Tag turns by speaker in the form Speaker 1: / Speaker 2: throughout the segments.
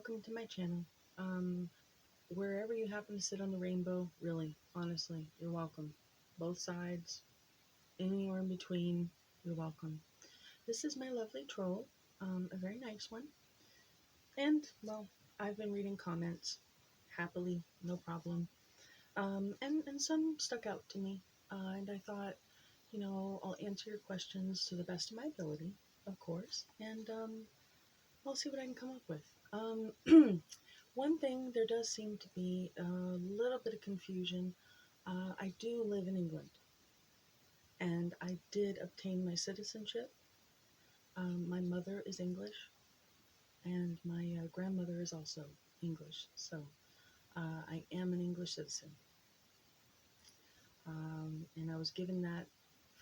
Speaker 1: welcome to my channel. Wherever you happen to sit on the rainbow, really, honestly, you're welcome. Both sides, anywhere in between, you're welcome. This is my lovely troll, a very nice one. And, well, I've been reading comments happily, no problem. And some stuck out to me. And I thought, I'll answer your questions to the best of my ability, of course. And I'll see what I can come up with. One thing, there does seem to be a little bit of confusion. I do live in England, and I did obtain my citizenship. My mother is English, and my grandmother is also English, so I am an English citizen. And I was given that,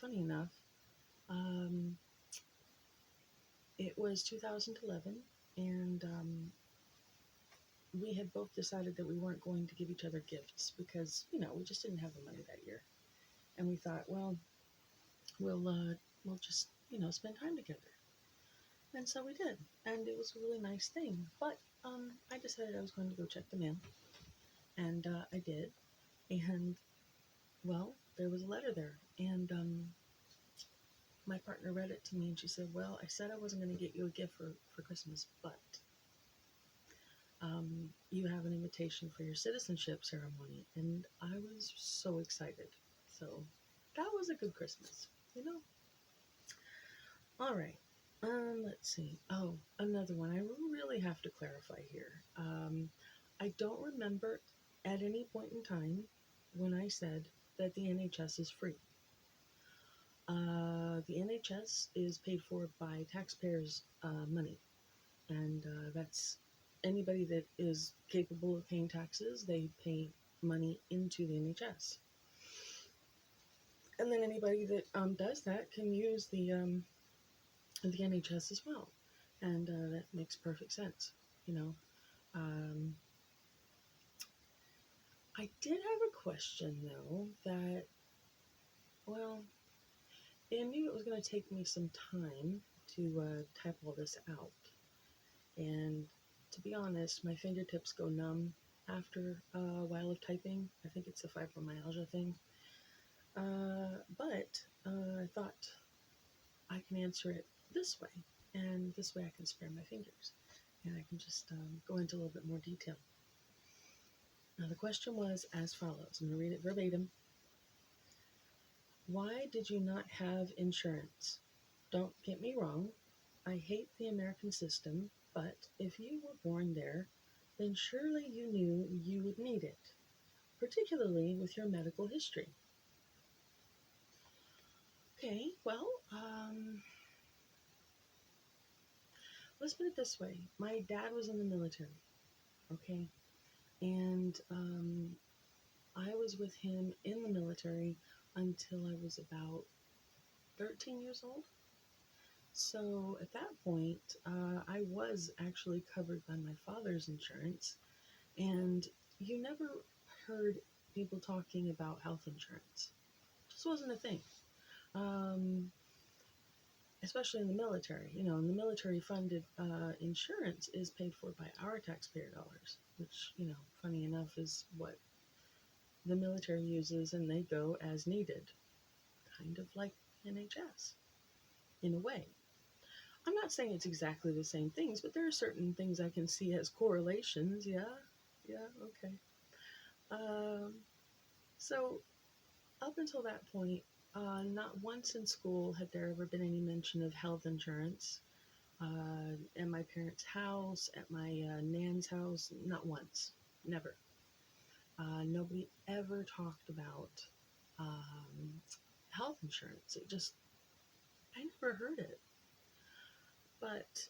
Speaker 1: funny enough, um, it was 2011, and we had both decided that we weren't going to give each other gifts because, we just didn't have the money that year. And we thought, well, we'll just, spend time together. And so we did. And it was a really nice thing. But I decided I was going to go check the mail. And I did. And, well, there was a letter there. And my partner read it to me and she said, well, I said I wasn't going to get you a gift for Christmas, but you have an invitation for your citizenship ceremony. And I was so excited. So that was a good Christmas, All right. Let's see. Oh, another one. I really have to clarify here. I don't remember at any point in time when I said that the NHS is free. The NHS is paid for by taxpayers' money, and that's anybody that is capable of paying taxes. They pay money into the NHS, and then anybody that does that can use the NHS as well, and that makes perfect sense. You know, um, I did have a question though that, well, I knew it was going to take me some time to type all this out, and to be honest, my fingertips go numb after a while of typing. I think it's a fibromyalgia thing, but I thought I can answer it this way, and this way I can spare my fingers, and I can just go into a little bit more detail. Now, the question was as follows. I'm going to read it verbatim. Why did you not have insurance? Don't get me wrong, I hate the American system, but if you were born there, then surely you knew you would need it, particularly with your medical history. Okay, well, let's put it this way. My dad was in the military, okay? And I was with him in the military until I was about 13 years old. So at that point, I was actually covered by my father's insurance, and you never heard people talking about health insurance. It just wasn't a thing. Especially in the military. In the military funded insurance is paid for by our taxpayer dollars, which, funny enough, is what the military uses, and they go as needed, kind of like NHS, in a way. I'm not saying it's exactly the same things, but there are certain things I can see as correlations. Yeah, okay. So up until that point, not once in school had there ever been any mention of health insurance. At my parents' house, at my nan's house, not once, never. Nobody ever talked about health insurance. I never heard it. But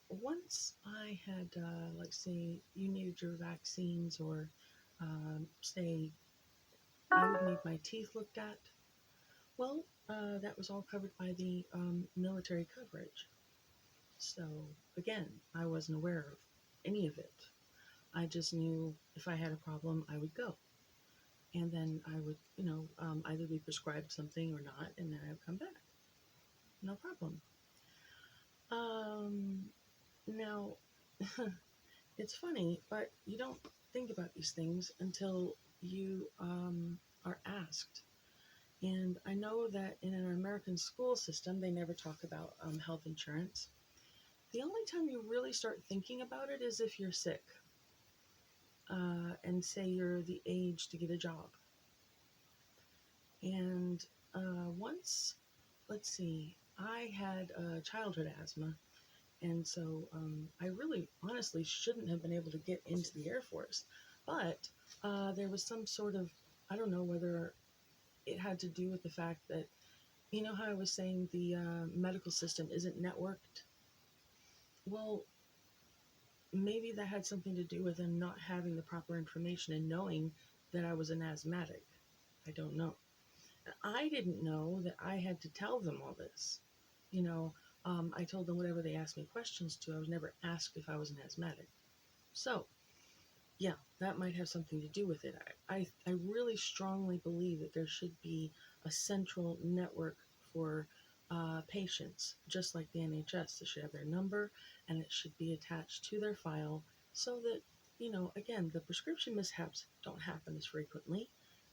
Speaker 1: once I had, like, say, you needed your vaccines, or say, I would need my teeth looked at, well, that was all covered by the military coverage. So, again, I wasn't aware of any of it. I just knew if I had a problem, I would go. And then I would, either be prescribed something or not, and then I would come back. No problem. Now, It's funny, but you don't think about these things until you are asked. And I know that in an American school system, they never talk about health insurance. The only time you really start thinking about it is if you're sick and say you're the age to get a job. And once, let's see, I had childhood asthma. And so I really honestly shouldn't have been able to get into the Air Force. But there was some sort of, I don't know whether it had to do with the fact that, you know how I was saying the medical system isn't networked? Well, maybe that had something to do with them not having the proper information and knowing that I was an asthmatic. I don't know. I didn't know that I had to tell them all this. You know, I told them whatever they asked me questions to. I was never asked if I was an asthmatic. So, yeah, that might have something to do with it. I really strongly believe that there should be a central network for patients, just like the NHS. They should have their number and it should be attached to their file so that, you know, again, the prescription mishaps don't happen as frequently.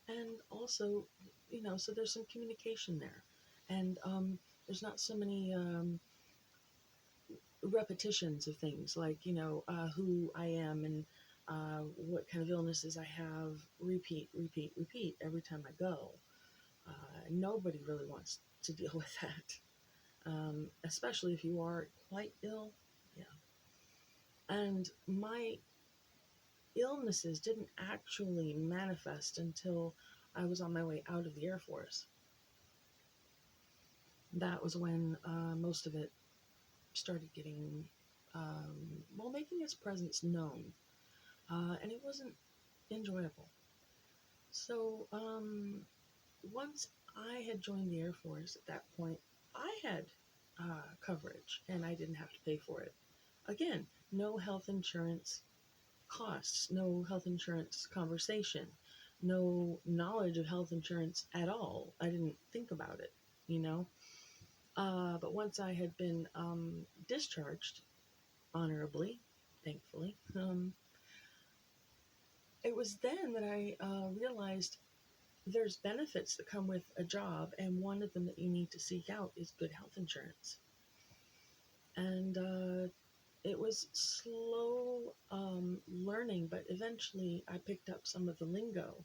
Speaker 1: And also, you know, so there's some communication there. And there's not so many repetitions of things like, you know, who I am and what kind of illnesses I have, repeat, repeat, repeat every time I go. Nobody really wants to deal with that, especially if you are quite ill. Yeah. And my illnesses didn't actually manifest until I was on my way out of the Air Force. That was when most of it started getting, well, making its presence known. And it wasn't enjoyable. So once I had joined the Air Force at that point, I had coverage and I didn't have to pay for it. Again, no health insurance costs, no health insurance conversation, no knowledge of health insurance at all. I didn't think about it, you know. But once I had been discharged honorably, thankfully, it was then that I realized there's benefits that come with a job, and one of them that you need to seek out is good health insurance. And it was slow learning, but eventually I picked up some of the lingo,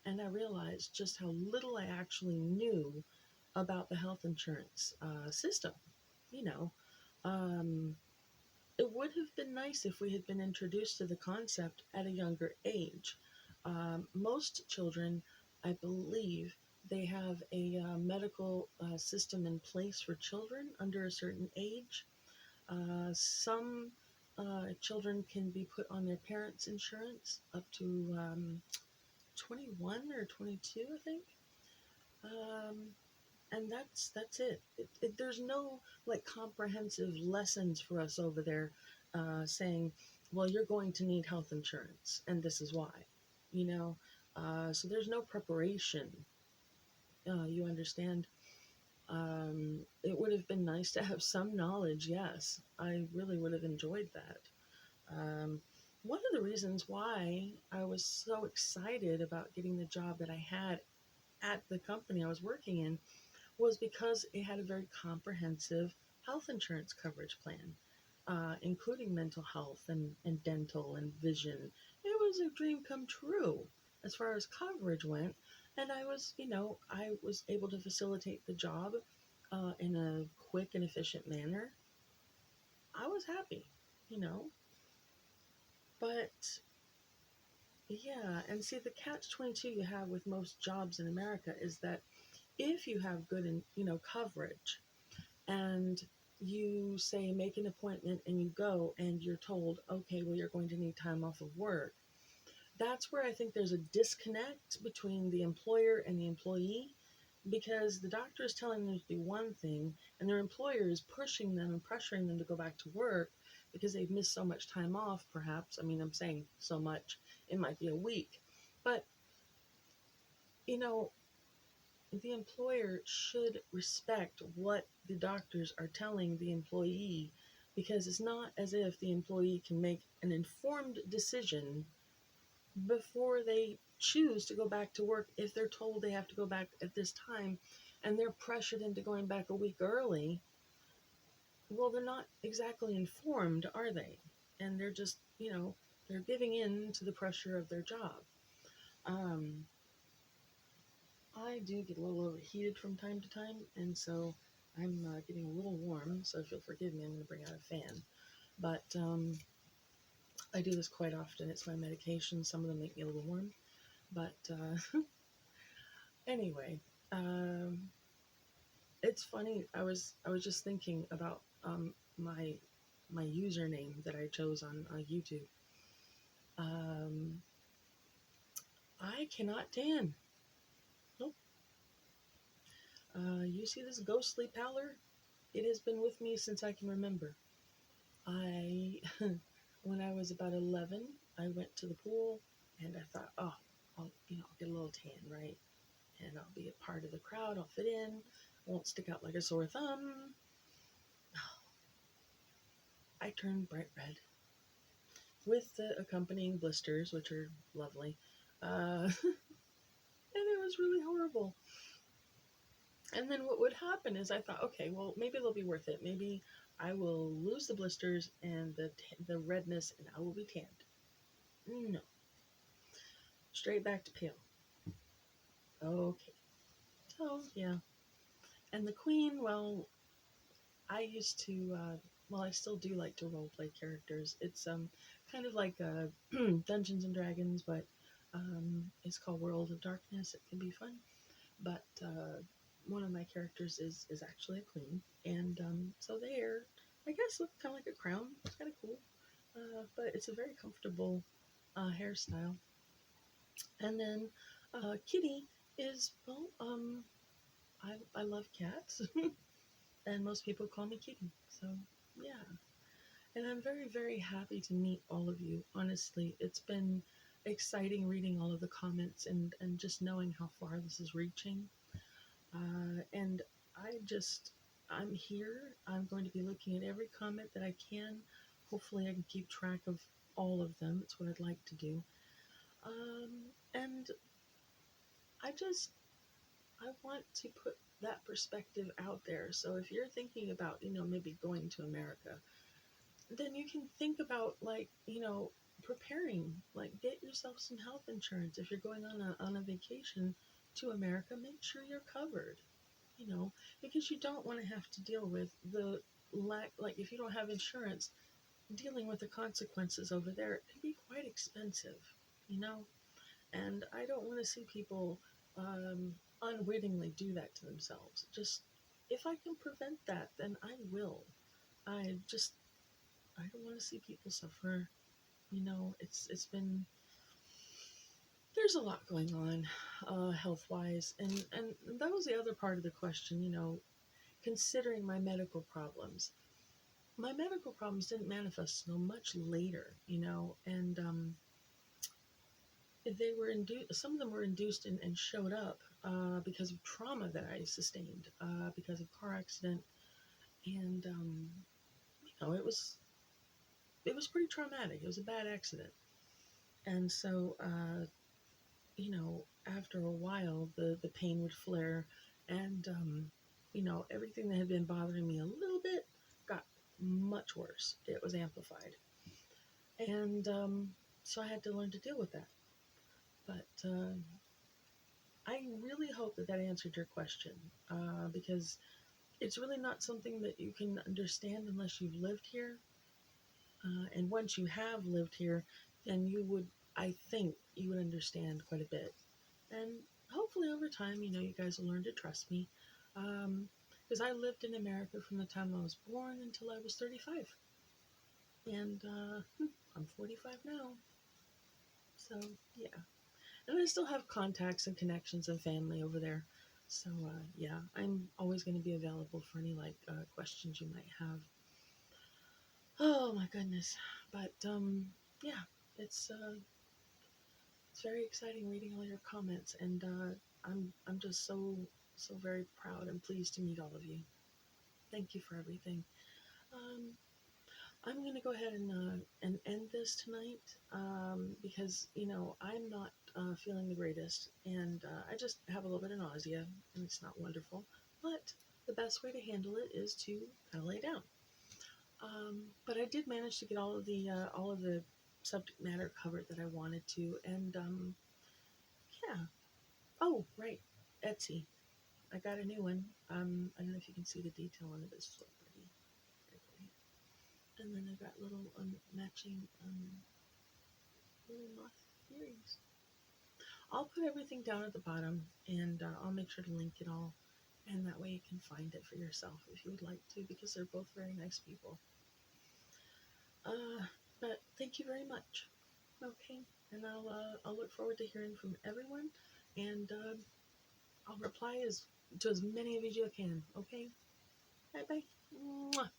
Speaker 1: and I realized just how little I actually knew about the health insurance system. You know, um, it would have been nice if we had been introduced to the concept at a younger age. Most children, I believe, they have a medical system in place for children under a certain age. Some children can be put on their parents' insurance up to 21 or 22, I think. Um, and that's it. There's no like comprehensive lessons for us over there saying, well, you're going to need health insurance and this is why, you know. So there's no preparation. You understand. It would have been nice to have some knowledge. Yes, I really would have enjoyed that. um, One of the reasons why I was so excited about getting the job that I had at the company I was working in was because it had a very comprehensive health insurance coverage plan, including mental health and dental and vision. It was a dream come true as far as coverage went. And I was, you know, I was able to facilitate the job in a quick and efficient manner. I was happy, you know. But yeah, and see, the catch 22 you have with most jobs in America is that if you have good, you know, coverage, and you say make an appointment and you go and you're told, okay, well, you're going to need time off of work. That's where I think there's a disconnect between the employer and the employee, because the doctor is telling them to do one thing and their employer is pushing them and pressuring them to go back to work because they've missed so much time off, perhaps. I mean, I'm saying so much, it might be a week. But, you know, the employer should respect what the doctors are telling the employee because it's not as if the employee can make an informed decision before they choose to go back to work if they're told they have to go back at this time and they're pressured into going back a week early. Well, they're not exactly informed, are they? And they're just, they're giving in to the pressure of their job. I do get a little overheated from time to time, and so I'm getting a little warm, so if you'll forgive me, I'm going to bring out a fan. But I do this quite often. It's my medication. Some of them make me a little warm. But anyway, it's funny. I was just thinking about my username that I chose on YouTube. I cannot tan. Nope. You see this ghostly pallor? It has been with me since I can remember. When I was about 11, I went to the pool and I thought, oh, I'll get a little tan, right? And I'll be a part of the crowd. I'll fit in. Won't stick out like a sore thumb. I turned bright red with the accompanying blisters, which are lovely. And it was really horrible. And then what would happen is I thought, okay, well, maybe they'll be worth it. Maybe I will lose the blisters and the redness, and I will be tanned. No. Straight back to pale. Okay. So, yeah. And the queen, well, I used to, I still do like to roleplay characters. It's kind of like Dungeons and Dragons, but it's called World of Darkness. It can be fun. But one of my characters is actually a queen. And so the hair, I guess, look kind of like a crown. It's kind of cool. But it's a very comfortable hairstyle. And then Kitty is, well, I love cats. And most people call me Kitty. So, yeah. And I'm very, very happy to meet all of you. Honestly, it's been exciting reading all of the comments and just knowing how far this is reaching. And I'm here. I'm going to be looking at every comment that I can. Hopefully, I can keep track of all of them. It's what I'd like to do. And I want to put that perspective out there. So if you're thinking about, maybe going to America, then you can think about, like, preparing, like, get yourself some health insurance. If you're going on a vacation to America, make sure you're covered, because you don't want to have to deal with the lack, like, if you don't have insurance, dealing with the consequences over there, it can be quite expensive, and I don't want to see people unwittingly do that to themselves. Just, if I can prevent that, then I will. I don't want to see people suffer. It's been, there's a lot going on health-wise, and that was the other part of the question. Considering my medical problems. My medical problems didn't manifest until much later, and they were induced. Some of them were induced and showed up because of trauma that I sustained because of car accident, and it was pretty traumatic. It was a bad accident, and so after a while, the pain would flare, and everything that had been bothering me a little bit got much worse. It was amplified, and so I had to learn to deal with that. But I really hope that answered your question, because it's really not something that you can understand unless you've lived here. And once you have lived here, then I think you would understand quite a bit. And hopefully over time, you guys will learn to trust me. Because I lived in America from the time I was born until I was 35. And I'm 45 now. So, yeah. And I still have contacts and connections and family over there. So, yeah, I'm always going to be available for any, questions you might have. Oh, my goodness. But, yeah, it's very exciting reading all your comments. And I'm just so very proud and pleased to meet all of you. Thank you for everything. Um, I'm going to go ahead and end this tonight because, I'm not feeling the greatest, and I just have a little bit of nausea, and it's not wonderful. But the best way to handle it is to kind of lay down. But I did manage to get all of the subject matter covered that I wanted to, and yeah. Oh, right, Etsy. I got a new one. I don't know if you can see the detail on it. It's so pretty. Very pretty. And then I got little matching little moth earrings. I'll put everything down at the bottom, and I'll make sure to link it all, and that way you can find it for yourself if you would like to, because they're both very nice people. But thank you very much. Okay, and I'll look forward to hearing from everyone, and I'll reply to as many of you as I can. Okay, bye bye.